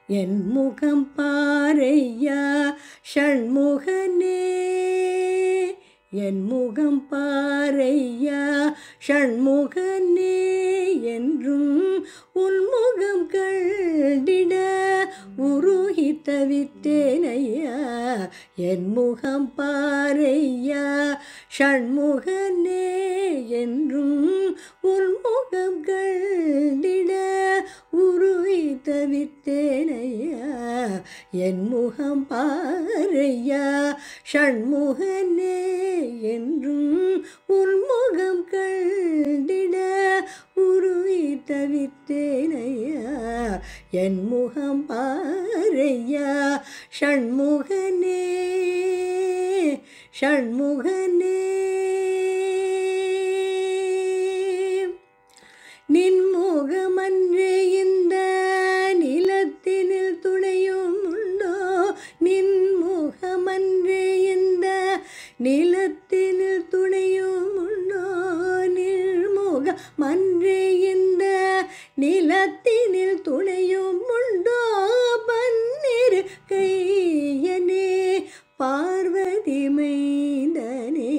என் முகம் பாரையா ஷண்முகனே, என் முகம் பாரையா ஷண்முகனே, என்றும் உன்முகம் கண்டிட உருகி தவித்தேனையா. என் முகம் பாரையா ஷண்முகனே, என்றும் உன்முகம் கண்டிட உருகி தவித்தேனையா. என் முகம் பாரையா ஷண்முகனே, என்றும் உன்முகம் கண்டிட உருகி தவித்தேனையா. என் முகம் பாரையா ஷண்முகனே, ஷண்முகனே. நின்முகமன்றே இந்த நிலத்தினில் துணையும் உண்டோ, நின்முகமன்றே இந்த நிலத்தினில் துணையும் உண்டோ, நின்முகமன்றே இந்த நிலத்தினில் துணையும் உண்டோ, பன்னிரு கையனே பார்வதி மைந்தனே.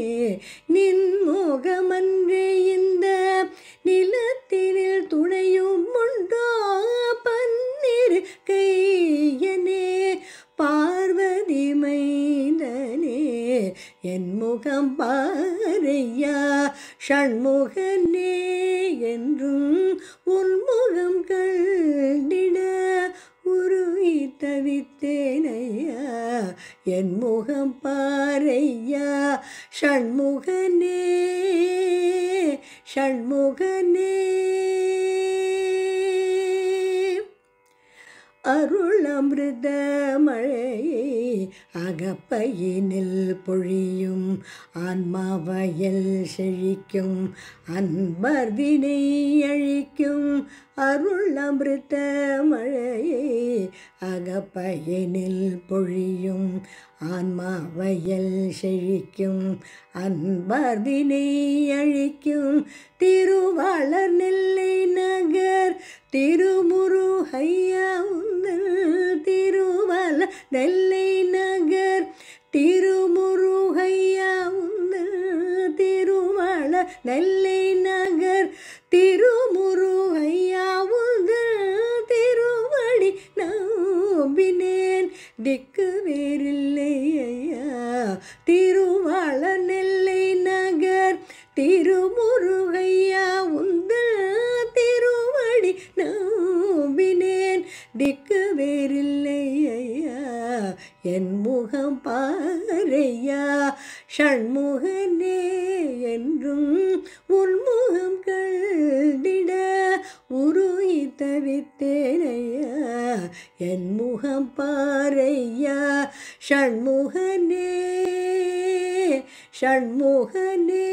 நின்முகமன்றே இந்த நிலத்தினில் துணையும் உண்டோ, பன்னிரு கையனே பார்வதி மைந்தனே. என் முகம் பாரையா ஷண்முகனே, என்றும் உன்முகம் கண்டிட உருகி தவித்தேனையா. என் முகம் பாரையா ஷண்முகனே, ஷண்முகனே. அருளமிருத மழையை அகப்பையினில் பொழியும் ஆன்மாவயல் செழிக்கும் அன்பர் வினை அழிக்கும். அருளமிருத மழையை அகப்பையினில் பொழியும் ஆன்மாவயல் செழிக்கும் அன்பர் வினை அழிக்கும். திருவாளர் நெல்லை நகர் திருமுருகையா உந்தன், திருவாளர் நெல்லை நகர் திருமுருகையா உந்தன், திருவாளர் நெல்லை நகர் திருமுருகையா உந்தன், திருவடி நம்பினேன் திக்கு வேறில்லை ஐயா. திருவாளர் நெல்லை நகர் திருமுருகையா உந்தன், திருவடி நம்பினேன் திக்கு வேறில்லை ஐயா. என் முகம் பாரையா ஷண்முகனே, என்றும் உன்முகம் கண்டிட உருகி தவித்தேனையா. என் முகம் பாரையா ஷண்முகனே, ஷண்முகனே.